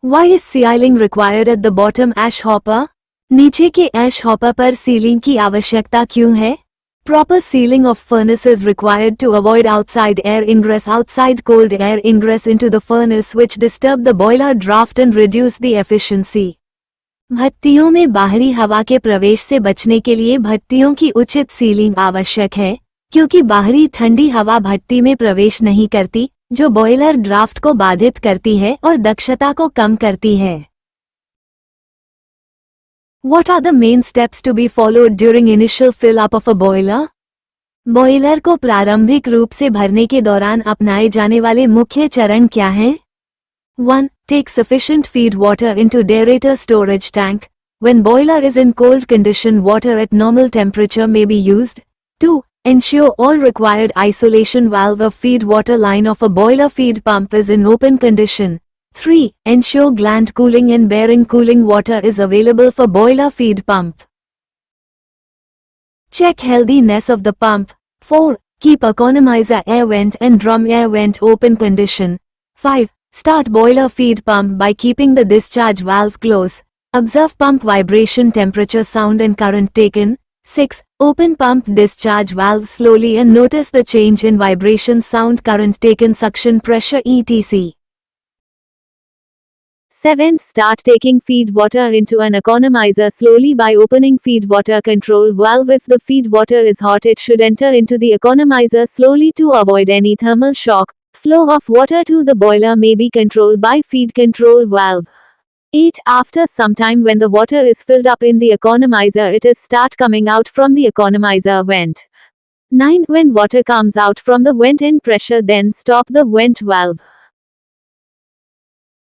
Why is sealing required at the bottom ash hopper? नीचे के ऐश hopper पर ceiling की आवश्यकता क्यों है? Proper sealing of furnace is required to avoid outside cold air ingress into the furnace which disturb the boiler draft and reduce the efficiency. भट्टियों में बाहरी हवा के प्रवेश से बचने के लिए भट्टियों की उचित सीलिंग आवश्यक है, क्योंकि बाहरी ठंडी हवा भट्टी में प्रवेश नहीं करती, जो बॉयलर ड्राफ्ट को बाधित करती है और दक्षता को कम करती है। What are the main steps to be followed during initial fill-up of a boiler? Boiler को प्रारंभिक रूप से भरने के दौरान अपनाए जाने वाले मुख्य चरण क्या हैं? 1. Take sufficient feed water into aerator storage tank. When boiler is in cold condition, water at normal temperature may be used. 2. Ensure all required isolation valve of feed water line of a boiler feed pump is in open condition. 3. Ensure gland cooling and bearing cooling water is available for boiler feed pump. Check healthiness of the pump. 4. Keep economizer air vent and drum air vent open condition. 5. Start boiler feed pump by keeping the discharge valve closed. Observe pump vibration, temperature, sound and current taken. 6. Open pump discharge valve slowly and notice the change in vibration, sound, current taken, suction pressure etc. 7. Start taking feed water into an economizer slowly by opening feed water control valve. If the feed water is hot, it should enter into the economizer slowly to avoid any thermal shock. Flow of water to the boiler may be controlled by feed control valve. 8. After some time, when the water is filled up in the economizer, it is start coming out from the economizer vent. 9. When water comes out from the vent in pressure, then stop the vent valve.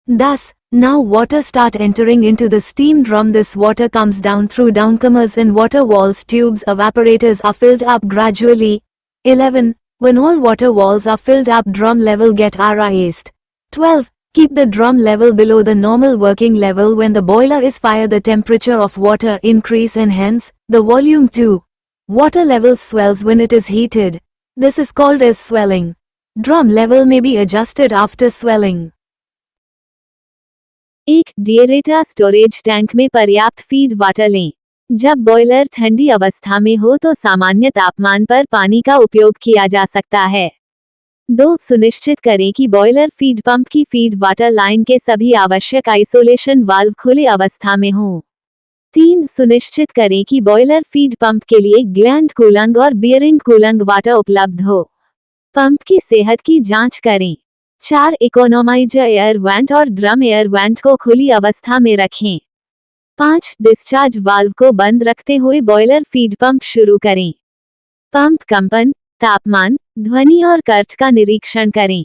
Thus, now water start entering into the steam drum. This water comes down through downcomers and water walls. Tubes, evaporators are filled up gradually. 11. When all water walls are filled up, drum level get raised. 12. Keep the drum level below the normal working level. When the boiler is fired, the temperature of water increase and hence, the volume too. Water level swells when it is heated. This is called as swelling. Drum level may be adjusted after swelling. 1. Deaerator storage tank में पर्याप्त feed water लें। जब boiler ठंडी अवस्था में हो तो सामान्य तापमान पर पानी का उपयोग किया जा सकता है। 2. सुनिश्चित करें कि बॉयलर फीड पंप की फीड वाटर लाइन के सभी आवश्यक आइसोलेशन वाल्व खुले अवस्था में हों। 3. सुनिश्चित करें कि बॉयलर फीड पंप के लिए ग्लैंड कूलिंग और बियरिंग कूलिंग वाटर उपलब्ध हो। पंप की सेहत की जांच करें। 4. इकोनोमाइजर एयर वेंट और ड्रम एयर वेंट को खुली अवस्था में रखें। 5. डिस्चार्ज वाल्व को बंद रखते हुए बॉयलर फीड पंप शुरू करें। पंप कंपन, तापमान, ध्वनि और कर्ट का निरीक्षण करें।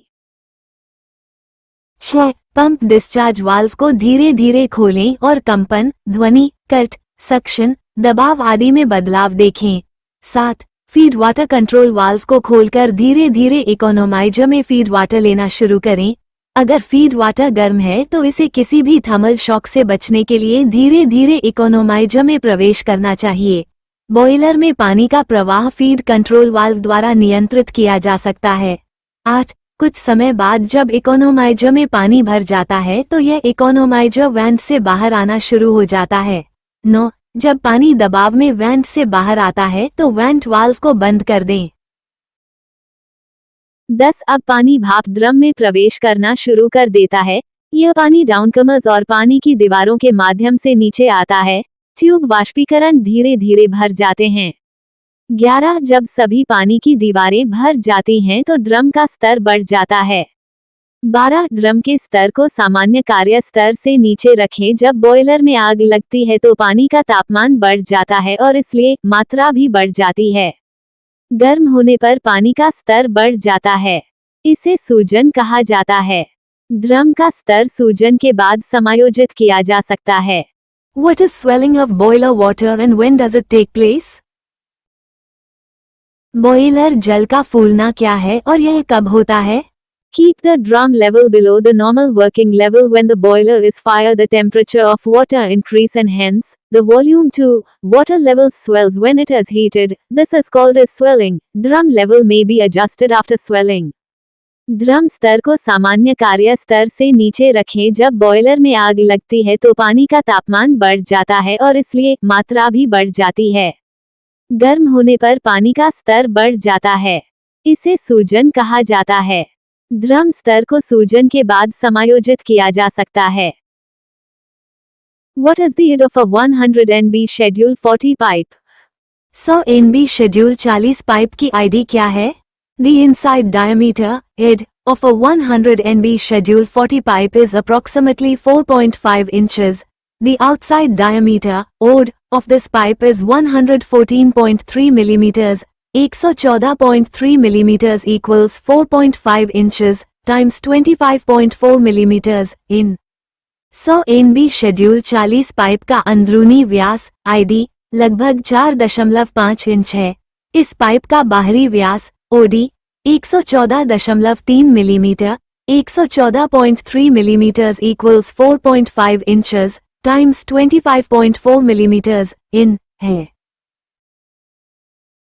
6. पंप डिस्चार्ज वाल्व को धीरे धीरे खोलें और कंपन, ध्वनि, कर्ट, सक्शन, दबाव आदि में बदलाव देखें। 7. फीड वाटर कंट्रोल वाल्व को खोलकर धीरे धीरे इकोनोमाइजर में फीड वाटर लेना शुरू करें। अगर फीड वाटर गर्म है तो इसे किसी भी थर्मल शॉक से बचने के लिए धीरे धीरे इकोनोमाइजर में प्रवेश करना चाहिए। बॉयलर में पानी का प्रवाह फीड कंट्रोल वाल्व द्वारा नियंत्रित किया जा सकता है। 8. कुछ समय बाद जब इकोनोमाइजर में पानी भर जाता है तो यह इकोनोमाइजर वेंट से बाहर आना शुरू हो जाता है। 9. जब पानी दबाव में वेंट से बाहर आता है तो वेंट वाल्व को बंद कर दें। 10. अब पानी भाप ड्रम में प्रवेश करना शुरू कर देता है। यह पानी डाउनकमर्स और पानी की दीवारों के माध्यम से नीचे आता है। ट्यूब वाष्पीकरण धीरे धीरे भर जाते हैं। 11. जब सभी पानी की दीवारें भर जाती हैं तो ड्रम का स्तर बढ़ जाता है। 12. ड्रम के स्तर को सामान्य कार्य स्तर से नीचे रखें। जब बॉयलर में आग लगती है तो पानी का तापमान बढ़ जाता है और इसलिए मात्रा भी बढ़ जाती है। गर्म होने पर पानी का स्तर बढ़ जाता है। इसे सूजन कहा जाता है। ड्रम का स्तर सूजन के बाद समायोजित किया जा सकता है। What is swelling of boiler water and when does it take place? Boiler जल का फूलना क्या है और यह कब होता है? Keep the drum level below the normal working level. When the boiler is fired, the temperature of water increase and hence, the volume too. Water level swells when it is heated. This is called as swelling. Drum level may be adjusted after swelling. Drum स्तर को सामान्य कार्य स्तर से नीचे रखें। जब boiler में आग लगती है तो पानी का तापमान बढ़ जाता है और इसलिए मात्रा भी बढ़ जाती है। गर्म होने पर पानी का स्तर बढ़ जाता है। इसे सूजन कहा जाता है। ड्रम स्तर को सूजन के बाद समायोजित किया जा सकता है। What is the id of a 100 NB Schedule 40 pipe? 100 NB Schedule 40 pipe की ID क्या है? The inside diameter, id, of a 100 NB Schedule 40 pipe is approximately 4.5 inches. The outside diameter, OD, of this pipe is 114.3 millimeters. 114.3 millimeters equals 4.5 inches times 25.4 millimeters in 100 NB schedule 40 pipe का अंदरूनी व्यास ID लगभग 4.5 inch है। इस pipe का बाहरी व्यास OD 114.3 millimetre 114.3 millimeters equals 4.5 inches times 25.4 millimeters in है।